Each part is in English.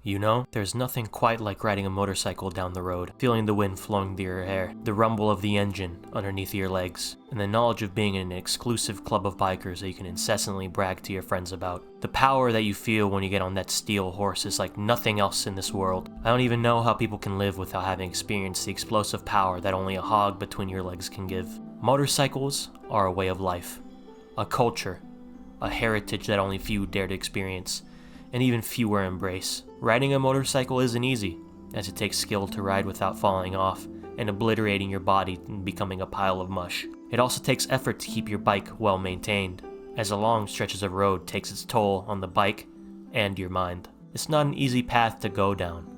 You know, there's nothing quite like riding a motorcycle down the road, feeling the wind flowing through your hair, the rumble of the engine underneath your legs, and the knowledge of being in an exclusive club of bikers that you can incessantly brag to your friends about. The power that you feel when you get on that steel horse is like nothing else in this world. I don't even know how people can live without having experienced the explosive power that only a hog between your legs can give. Motorcycles are a way of life, a culture, a heritage that only few dare to experience, and even fewer embrace. Riding a motorcycle isn't easy, as it takes skill to ride without falling off and obliterating your body and becoming a pile of mush. It also takes effort to keep your bike well maintained, as the long stretches of road takes its toll on the bike and your mind. It's not an easy path to go down,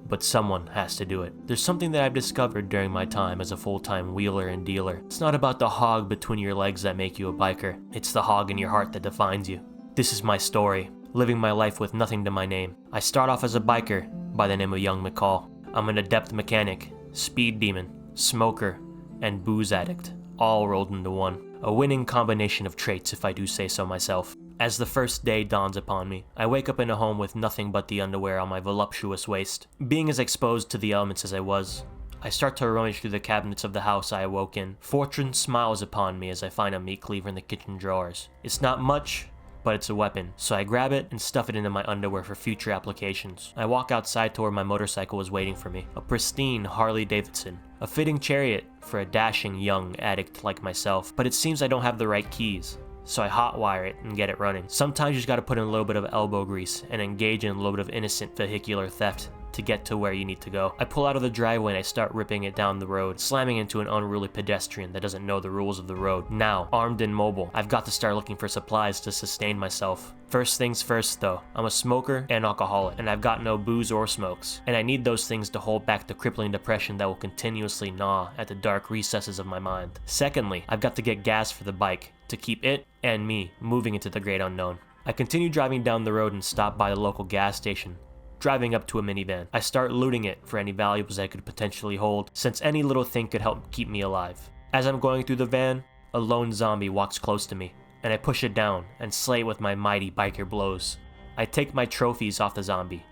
but someone has to do it. There's something that I've discovered during my time as a full-time wheeler and dealer. It's not about the hog between your legs that make you a biker. It's the hog in your heart that defines you. This is my story, living my life with nothing to my name. I start off as a biker by the name of Young McCall. I'm an adept mechanic, speed demon, smoker, and booze addict, all rolled into one. A winning combination of traits, if I do say so myself. As the first day dawns upon me, I wake up in a home with nothing but the underwear on my voluptuous waist. Being as exposed to the elements as I was, I start to rummage through the cabinets of the house I awoke in. Fortune smiles upon me as I find a meat cleaver in the kitchen drawers. It's not much, but it's a weapon, so I grab it and stuff it into my underwear for future applications. I walk outside to where my motorcycle is waiting for me, a pristine Harley Davidson, a fitting chariot for a dashing young addict like myself, but it seems I don't have the right keys, so I hotwire it and get it running. Sometimes you just gotta put in a little bit of elbow grease and engage in a little bit of innocent vehicular theft to get to where you need to go. I pull out of the driveway and I start ripping it down the road, slamming into an unruly pedestrian that doesn't know the rules of the road. Now, armed and mobile, I've got to start looking for supplies to sustain myself. First things first though, I'm a smoker and alcoholic, and I've got no booze or smokes, and I need those things to hold back the crippling depression that will continuously gnaw at the dark recesses of my mind. Secondly, I've got to get gas for the bike, to keep it and me moving into the great unknown. I continue driving down the road and stop by the local gas station, driving up to a minivan. I start looting it for any valuables I could potentially hold, since any little thing could help keep me alive. As I'm going through the van, a lone zombie walks close to me, and I push it down and slay it with my mighty biker blows. I take my trophies off the zombie,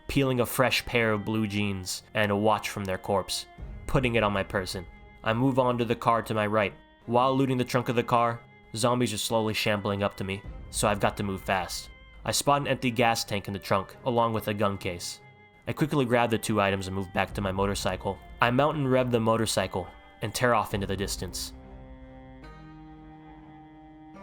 peeling a fresh pair of blue jeans and a watch from their corpse, putting it on my person. I move on to the car to my right. While looting the trunk of the car, zombies are slowly shambling up to me, so I've got to move fast. I spot an empty gas tank in the trunk, along with a gun case. I quickly grab the two items and move back to my motorcycle. I mount and rev the motorcycle, and tear off into the distance.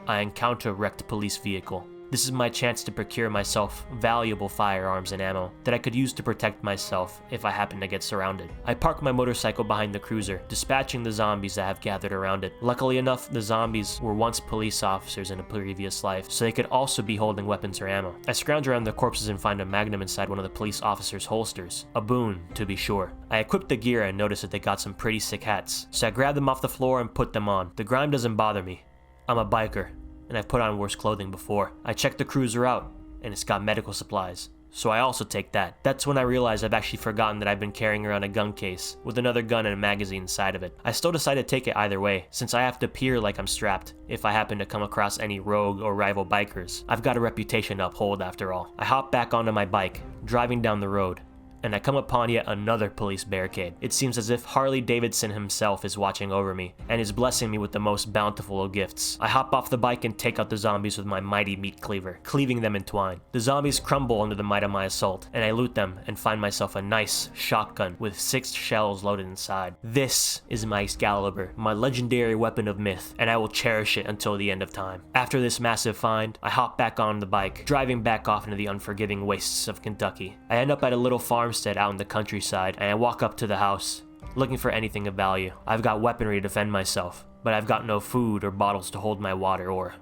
I encounter a wrecked police vehicle. This is my chance to procure myself valuable firearms and ammo that I could use to protect myself if I happen to get surrounded. I park my motorcycle behind the cruiser, dispatching the zombies that have gathered around it. Luckily enough, the zombies were once police officers in a previous life, so they could also be holding weapons or ammo. I scrounge around the corpses and find a magnum inside one of the police officers' holsters. A boon, to be sure. I equip the gear and notice that they got some pretty sick hats, so I grab them off the floor and put them on. The grime doesn't bother me. I'm a biker, and I've put on worse clothing before. I check the cruiser out, and it's got medical supplies, so I also take that. That's when I realize I've actually forgotten that I've been carrying around a gun case with another gun and a magazine inside of it. I still decide to take it either way, since I have to appear like I'm strapped if I happen to come across any rogue or rival bikers. I've got a reputation to uphold after all. I hop back onto my bike, driving down the road, and I come upon yet another police barricade. It seems as if Harley Davidson himself is watching over me and is blessing me with the most bountiful of gifts. I hop off the bike and take out the zombies with my mighty meat cleaver, cleaving them in twine. The zombies crumble under the might of my assault, and I loot them and find myself a nice shotgun with 6 shells loaded inside. This is my Excalibur, my legendary weapon of myth, and I will cherish it until the end of time. After this massive find, I hop back on the bike, driving back off into the unforgiving wastes of Kentucky. I end up at a little farmstead out in the countryside, and I walk up to the house, looking for anything of value. I've got weaponry to defend myself, but I've got no food or bottles to hold my water or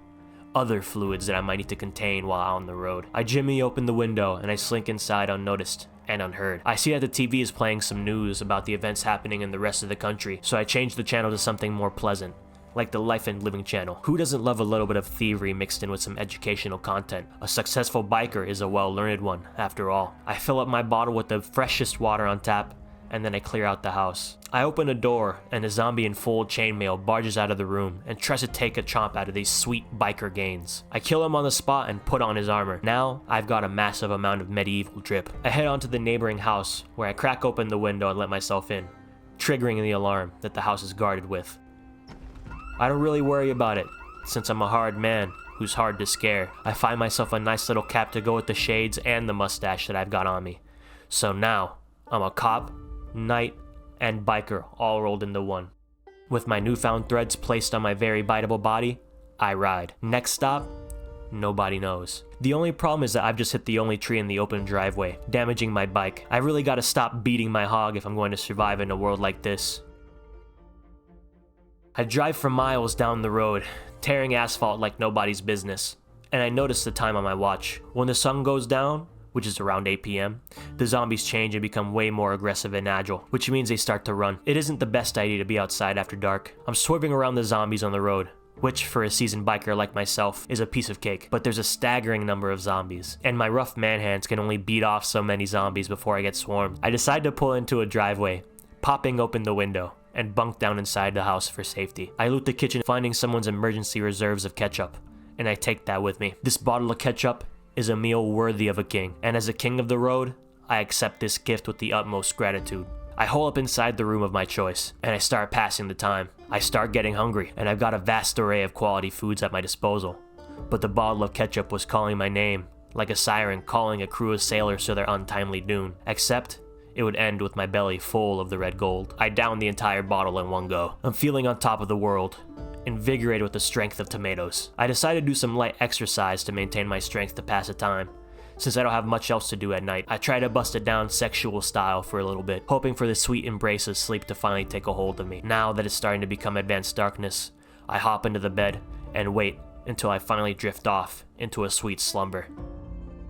other fluids that I might need to contain while out on the road. I jimmy open the window and I slink inside unnoticed and unheard. I see that the TV is playing some news about the events happening in the rest of the country, so I change the channel to something more pleasant, like the Life and Living channel. Who doesn't love a little bit of thievery mixed in with some educational content? A successful biker is a well-learned one, after all. I fill up my bottle with the freshest water on tap, and then I clear out the house. I open a door, and a zombie in full chainmail barges out of the room and tries to take a chomp out of these sweet biker gains. I kill him on the spot and put on his armor. Now, I've got a massive amount of medieval drip. I head on to the neighboring house, where I crack open the window and let myself in, triggering the alarm that the house is guarded with. I don't really worry about it, since I'm a hard man who's hard to scare. I find myself a nice little cap to go with the shades and the mustache that I've got on me. So now, I'm a cop, knight, and biker all rolled into one. With my newfound threads placed on my very biteable body, I ride. Next stop, nobody knows. The only problem is that I've just hit the only tree in the open driveway, damaging my bike. I really gotta stop beating my hog if I'm going to survive in a world like this. I drive for miles down the road, tearing asphalt like nobody's business, and I notice the time on my watch. When the sun goes down, which is around 8 p.m, the zombies change and become way more aggressive and agile, which means they start to run. It isn't the best idea to be outside after dark. I'm swerving around the zombies on the road, which for a seasoned biker like myself is a piece of cake, but there's a staggering number of zombies, and my rough man hands can only beat off so many zombies before I get swarmed. I decide to pull into a driveway, popping open the window, and bunk down inside the house for safety. I loot the kitchen, finding someone's emergency reserves of ketchup, and I take that with me. This bottle of ketchup is a meal worthy of a king, and as a king of the road, I accept this gift with the utmost gratitude. I hole up inside the room of my choice, and I start passing the time. I start getting hungry, and I've got a vast array of quality foods at my disposal. But the bottle of ketchup was calling my name, like a siren calling a crew of sailors to their untimely doom. Except, it would end with my belly full of the red gold. I downed the entire bottle in one go. I'm feeling on top of the world, invigorated with the strength of tomatoes. I decided to do some light exercise to maintain my strength to pass the time. Since I don't have much else to do at night, I try to bust it down sexual style for a little bit, hoping for the sweet embrace of sleep to finally take a hold of me. Now that it's starting to become advanced darkness, I hop into the bed and wait until I finally drift off into a sweet slumber.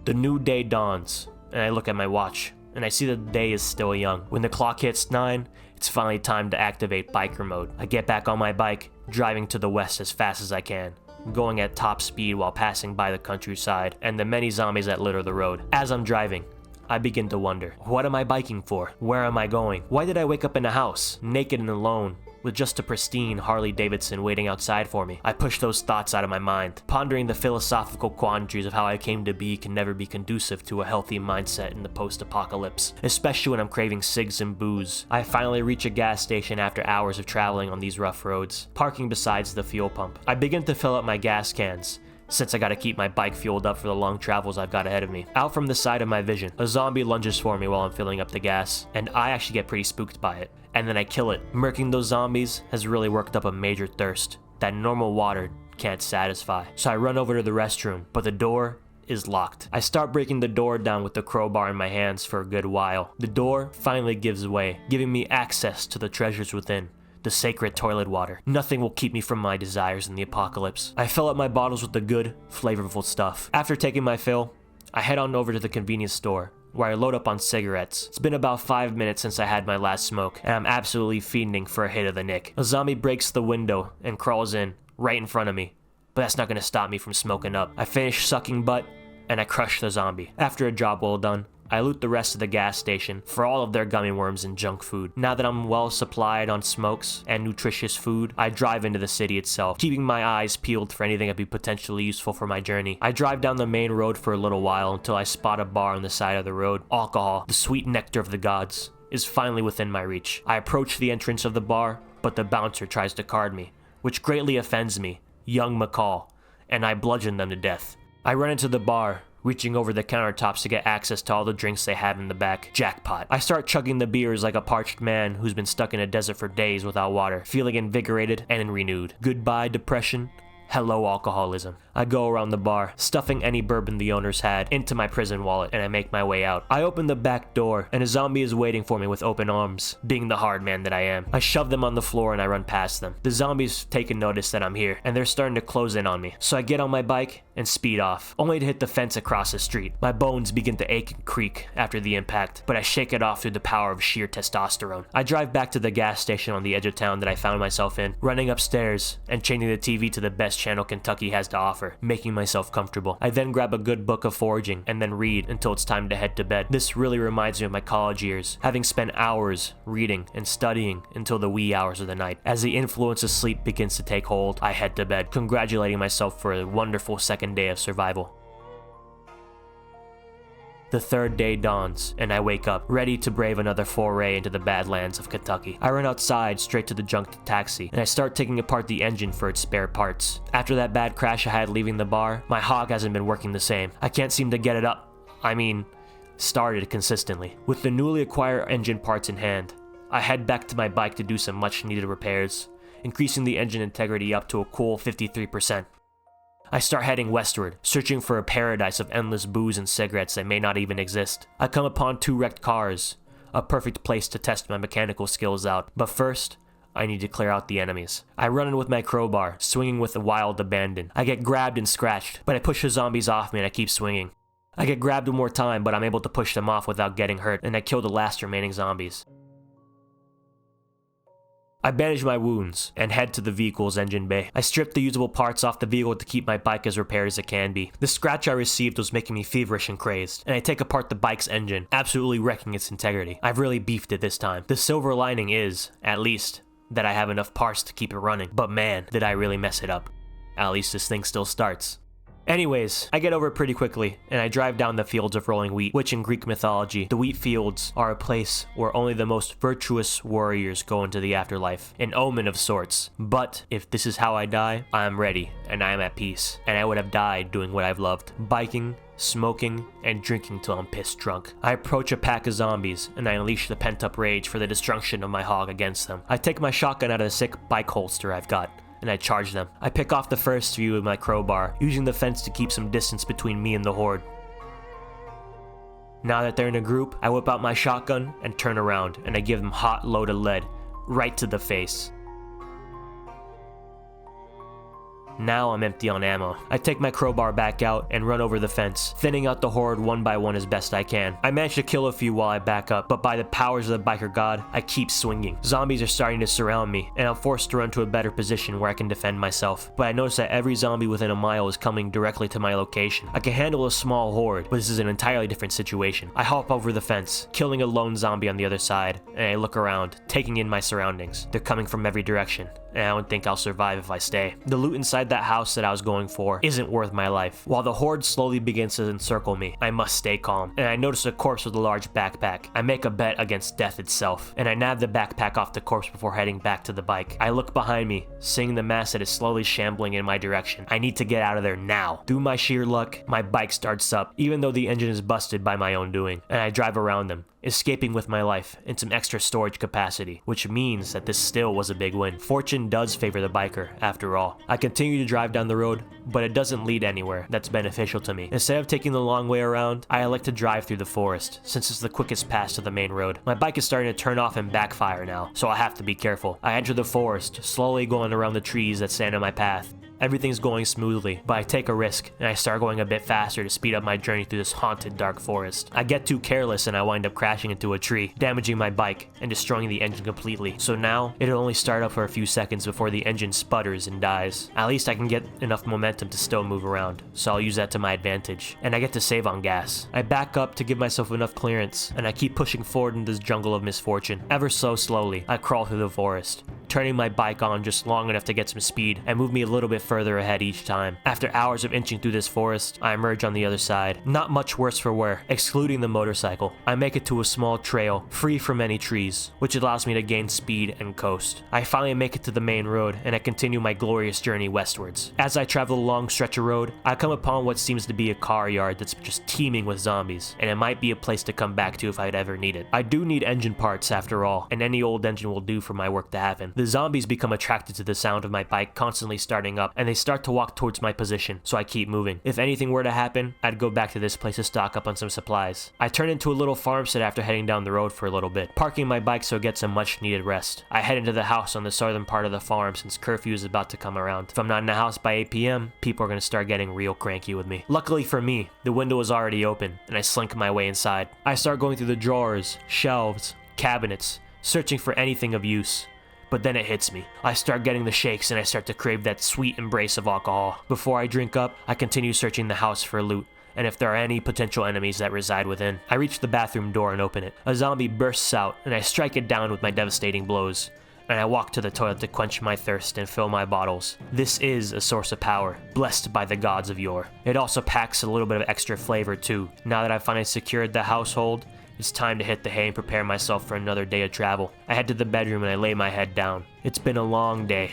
The new day dawns, and I look at my watch, and I see that the day is still young. When the clock hits 9, it's finally time to activate biker mode. I get back on my bike, driving to the west as fast as I can, going at top speed while passing by the countryside and the many zombies that litter the road. As I'm driving, I begin to wonder, what am I biking for? Where am I going? Why did I wake up in a house, naked and alone, with just a pristine Harley Davidson waiting outside for me? I push those thoughts out of my mind. Pondering the philosophical quandaries of how I came to be can never be conducive to a healthy mindset in the post-apocalypse, especially when I'm craving cigs and booze. I finally reach a gas station after hours of traveling on these rough roads, parking beside the fuel pump. I begin to fill up my gas cans, since I gotta keep my bike fueled up for the long travels I've got ahead of me. Out from the side of my vision, a zombie lunges for me while I'm filling up the gas, and I actually get pretty spooked by it. And then I kill it. Murking those zombies has really worked up a major thirst that normal water can't satisfy. So I run over to the restroom, but the door is locked. I start breaking the door down with the crowbar in my hands for a good while. The door finally gives way, giving me access to the treasures within. The sacred toilet water. Nothing will keep me from my desires in the apocalypse. I fill up my bottles with the good, flavorful stuff. After taking my fill, I head on over to the convenience store, where I load up on cigarettes. It's been about 5 minutes since I had my last smoke, and I'm absolutely fiending for a hit of the nick. A zombie breaks the window and crawls in, right in front of me, but that's not gonna stop me from smoking up. I finish sucking butt, and I crush the zombie. After a job well done, I loot the rest of the gas station for all of their gummy worms and junk food. Now that I'm well supplied on smokes and nutritious food, I drive into the city itself, keeping my eyes peeled for anything that'd be potentially useful for my journey. I drive down the main road for a little while until I spot a bar on the side of the road. Alcohol, the sweet nectar of the gods, is finally within my reach. I approach the entrance of the bar, but the bouncer tries to card me, which greatly offends me, young McCall, and I bludgeon them to death. I run into the bar, reaching over the countertops to get access to all the drinks they have in the back. Jackpot. I start chugging the beers like a parched man who's been stuck in a desert for days without water, feeling invigorated and renewed. Goodbye, depression. Hello, alcoholism. I go around the bar, stuffing any bourbon the owners had into my prison wallet, and I make my way out. I open the back door, and a zombie is waiting for me with open arms, being the hard man that I am. I shove them on the floor and I run past them. The zombies taking notice that I'm here, and they're starting to close in on me. So I get on my bike and speed off, only to hit the fence across the street. My bones begin to ache and creak after the impact, but I shake it off through the power of sheer testosterone. I drive back to the gas station on the edge of town that I found myself in, running upstairs and changing the TV to the best channel Kentucky has to offer, making myself comfortable. I then grab a good book of foraging and then read until it's time to head to bed. This really reminds me of my college years, having spent hours reading and studying until the wee hours of the night. As the influence of sleep begins to take hold, I head to bed, congratulating myself for a wonderful second day of survival. The third day dawns, and I wake up, ready to brave another foray into the badlands of Kentucky. I run outside straight to the junk taxi, and I start taking apart the engine for its spare parts. After that bad crash I had leaving the bar, my hog hasn't been working the same. I can't seem to get it up. Started consistently. With the newly acquired engine parts in hand, I head back to my bike to do some much needed repairs, increasing the engine integrity up to a cool 53%. I start heading westward, searching for a paradise of endless booze and cigarettes that may not even exist. I come upon 2 wrecked cars, a perfect place to test my mechanical skills out. But first, I need to clear out the enemies. I run in with my crowbar, swinging with a wild abandon. I get grabbed and scratched, but I push the zombies off me and I keep swinging. I get grabbed one more time, but I'm able to push them off without getting hurt, and I kill the last remaining zombies. I bandage my wounds and head to the vehicle's engine bay. I strip the usable parts off the vehicle to keep my bike as repaired as it can be. The scratch I received was making me feverish and crazed, and I take apart the bike's engine, absolutely wrecking its integrity. I've really beefed it this time. The silver lining is, at least, that I have enough parts to keep it running. But man, did I really mess it up. At least this thing still starts. Anyways, I get over it pretty quickly, and I drive down the fields of rolling wheat, which in Greek mythology, the wheat fields are a place where only the most virtuous warriors go into the afterlife, an omen of sorts. But if this is how I die, I am ready, and I am at peace, and I would have died doing what I've loved, biking, smoking, and drinking till I'm pissed drunk. I approach a pack of zombies, and I unleash the pent-up rage for the destruction of my hog against them. I take my shotgun out of the sick bike holster I've got, and I charge them. I pick off the first few with my crowbar, using the fence to keep some distance between me and the horde. Now that they're in a group, I whip out my shotgun and turn around, and I give them hot load of lead, right to the face. Now I'm empty on ammo. I take my crowbar back out and run over the fence, thinning out the horde one by one as best I can. I manage to kill a few while I back up, but by the powers of the biker god, I keep swinging. Zombies are starting to surround me, and I'm forced to run to a better position where I can defend myself. But I notice that every zombie within a mile is coming directly to my location. I can handle a small horde, but this is an entirely different situation. I hop over the fence, killing a lone zombie on the other side, and I look around, taking in my surroundings. They're coming from every direction, and I don't think I'll survive if I stay. The loot inside that house that I was going for isn't worth my life. While the horde slowly begins to encircle me, I must stay calm, and I notice a corpse with a large backpack. I make a bet against death itself, and I nab the backpack off the corpse before heading back to the bike. I look behind me, seeing the mass that is slowly shambling in my direction. I need to get out of there now. Through my sheer luck, my bike starts up, even though the engine is busted by my own doing, and I drive around them, escaping with my life and some extra storage capacity, which means that this still was a big win. Fortune does favor the biker, after all. I continue to drive down the road, but it doesn't lead anywhere that's beneficial to me. Instead of taking the long way around, I elect to drive through the forest, since it's the quickest pass to the main road. My bike is starting to turn off and backfire now, so I have to be careful. I enter the forest, slowly going around the trees that stand in my path. Everything's going smoothly, but I take a risk, and I start going a bit faster to speed up my journey through this haunted dark forest. I get too careless and I wind up crashing into a tree, damaging my bike and destroying the engine completely. So now, it'll only start up for a few seconds before the engine sputters and dies. At least I can get enough momentum to still move around, so I'll use that to my advantage. And I get to save on gas. I back up to give myself enough clearance, and I keep pushing forward in this jungle of misfortune. Ever so slowly, I crawl through the forest, turning my bike on just long enough to get some speed and move me a little bit further ahead each time. After hours of inching through this forest, I emerge on the other side. Not much worse for wear, excluding the motorcycle. I make it to a small trail, free from any trees, which allows me to gain speed and coast. I finally make it to the main road, and I continue my glorious journey westwards. As I travel a long stretch of road, I come upon what seems to be a car yard that's just teeming with zombies, and it might be a place to come back to if I'd ever need it. I do need engine parts after all, and any old engine will do for my work to happen. The zombies become attracted to the sound of my bike constantly starting up, and they start to walk towards my position, so I keep moving. If anything were to happen, I'd go back to this place to stock up on some supplies. I turn into a little farmstead after heading down the road for a little bit, parking my bike so it gets some much needed rest. I head into the house on the southern part of the farm since curfew is about to come around. If I'm not in the house by 8 p.m., people are going to start getting real cranky with me. Luckily for me, the window was already open, and I slink my way inside. I start going through the drawers, shelves, cabinets, searching for anything of use. But then it hits me. I start getting the shakes and I start to crave that sweet embrace of alcohol. Before I drink up, I continue searching the house for loot, and if there are any potential enemies that reside within. I reach the bathroom door and open it. A zombie bursts out, and I strike it down with my devastating blows. And I walk to the toilet to quench my thirst and fill my bottles. This is a source of power, blessed by the gods of yore. It also packs a little bit of extra flavor too. Now that I've finally secured the household, it's time to hit the hay and prepare myself for another day of travel. I head to the bedroom and I lay my head down. It's been a long day.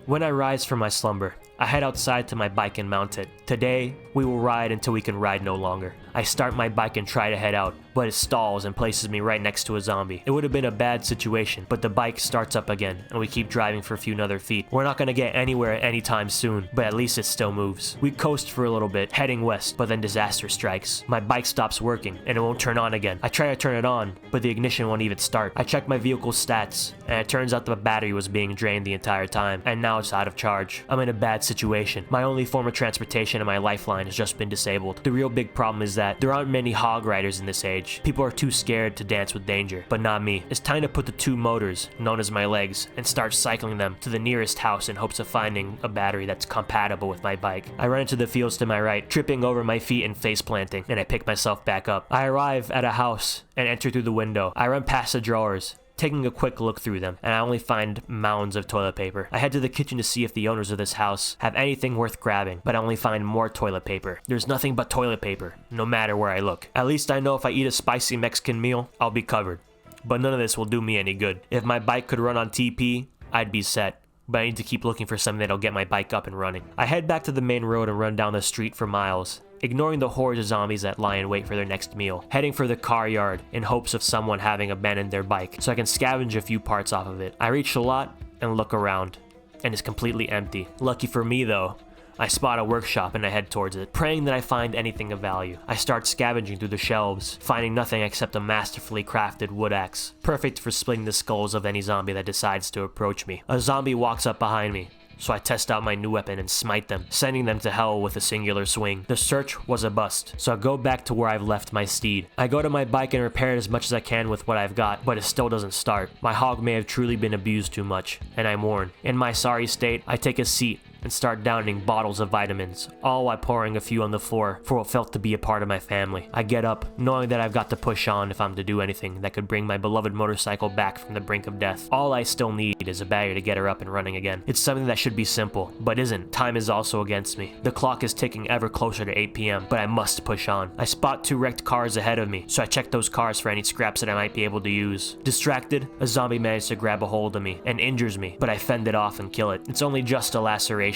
When I rise from my slumber, I head outside to my bike and mount it. Today, we will ride until we can ride no longer. I start my bike and try to head out, but it stalls and places me right next to a zombie. It would have been a bad situation, but the bike starts up again, and we keep driving for a few other feet. We're not going to get anywhere anytime soon, but at least it still moves. We coast for a little bit, heading west, but then disaster strikes. My bike stops working, and it won't turn on again. I try to turn it on, but the ignition won't even start. I check my vehicle's stats, and it turns out the battery was being drained the entire time, and now it's out of charge. I'm in a bad situation. My only form of transportation and my lifeline has just been disabled. The real big problem is that there aren't many hog riders in this age. People are too scared to dance with danger, but not me. It's time to put the two motors, known as my legs, and start cycling them to the nearest house in hopes of finding a battery that's compatible with my bike. I run into the fields to my right, tripping over my feet and face planting, and I pick myself back up. I arrive at a house and enter through the window. I run past the drawers, taking a quick look through them, and I only find mounds of toilet paper. I head to the kitchen to see if the owners of this house have anything worth grabbing, but I only find more toilet paper. There's nothing but toilet paper, no matter where I look. At least I know if I eat a spicy Mexican meal, I'll be covered. But none of this will do me any good. If my bike could run on TP, I'd be set. But I need to keep looking for something that'll get my bike up and running. I head back to the main road and run down the street for miles, ignoring the hordes of zombies that lie in wait for their next meal, heading for the car yard in hopes of someone having abandoned their bike so I can scavenge a few parts off of it. I reach the lot and look around, and it's completely empty. Lucky for me though, I spot a workshop and I head towards it, praying that I find anything of value. I start scavenging through the shelves, finding nothing except a masterfully crafted wood axe, perfect for splitting the skulls of any zombie that decides to approach me. A zombie walks up behind me, so I test out my new weapon and smite them, sending them to hell with a singular swing. The search was a bust, so I go back to where I've left my steed. I go to my bike and repair it as much as I can with what I've got, but it still doesn't start. My hog may have truly been abused too much, and I mourn. In my sorry state, I take a seat and start downing bottles of vitamins, all while pouring a few on the floor for what felt to be a part of my family. I get up, knowing that I've got to push on if I'm to do anything that could bring my beloved motorcycle back from the brink of death. All I still need is a battery to get her up and running again. It's something that should be simple, but isn't. Time is also against me. The clock is ticking ever closer to 8 p.m., but I must push on. I spot 2 wrecked cars ahead of me, so I check those cars for any scraps that I might be able to use. Distracted, a zombie manages to grab a hold of me and injures me, but I fend it off and kill it. It's only just a laceration.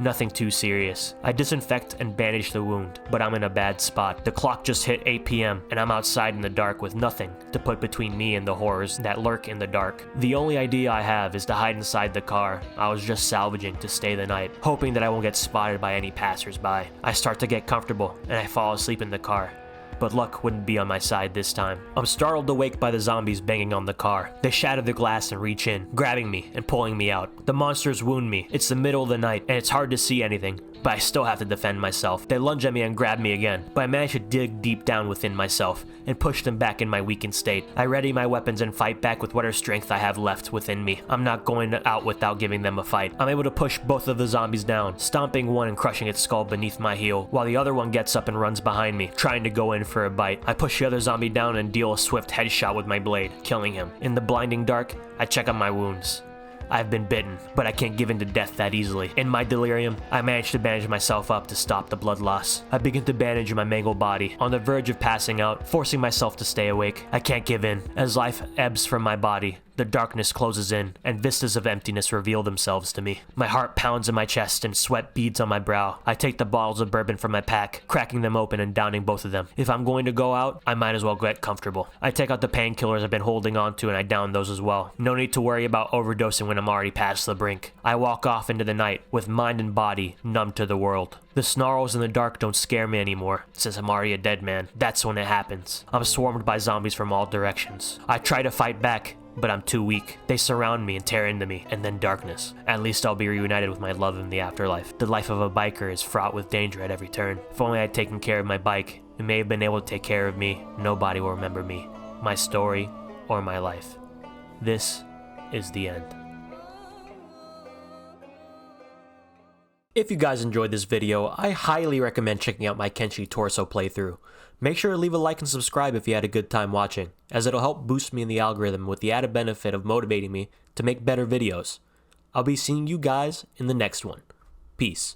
Nothing too serious. I disinfect and bandage the wound, but I'm in a bad spot. The clock just hit 8 p.m. and I'm outside in the dark with nothing to put between me and the horrors that lurk in the dark. The only idea I have is to hide inside the car I was just salvaging to stay the night, hoping that I won't get spotted by any passersby. I start to get comfortable and I fall asleep in the car, but luck wouldn't be on my side this time. I'm startled awake by the zombies banging on the car. They shatter the glass and reach in, grabbing me and pulling me out. The monsters wound me. It's the middle of the night and it's hard to see anything, but I still have to defend myself. They lunge at me and grab me again, but I manage to dig deep down within myself and push them back in my weakened state. I ready my weapons and fight back with whatever strength I have left within me. I'm not going out without giving them a fight. I'm able to push both of the zombies down, stomping one and crushing its skull beneath my heel, while the other one gets up and runs behind me, trying to go in for a bite. I push the other zombie down and deal a swift headshot with my blade, killing him. In the blinding dark, I check on my wounds. I've been bitten, but I can't give in to death that easily. In my delirium, I manage to bandage myself up to stop the blood loss. I begin to bandage my mangled body, on the verge of passing out, forcing myself to stay awake. I can't give in. As life ebbs from my body, The darkness closes in, and vistas of emptiness reveal themselves to me. My heart pounds in my chest and sweat beads on my brow. I take the bottles of bourbon from my pack, cracking them open and downing both of them. If I'm going to go out, I might as well get comfortable. I take out the painkillers I've been holding on to and I down those as well. No need to worry about overdosing when I'm already past the brink. I walk off into the night, with mind and body numb to the world. The snarls in the dark don't scare me anymore, since I'm already a dead man. That's when it happens. I'm swarmed by zombies from all directions. I try to fight back, but I'm too weak. They surround me and tear into me, and then darkness. At least I'll be reunited with my love in the afterlife. The life of a biker is fraught with danger at every turn. If only I'd taken care of my bike, it may have been able to take care of me. Nobody will remember me, my story, or my life. This is the end. If you guys enjoyed this video, I highly recommend checking out my Kenshi Torso playthrough. Make sure to leave a like and subscribe if you had a good time watching, as it'll help boost me in the algorithm with the added benefit of motivating me to make better videos. I'll be seeing you guys in the next one. Peace.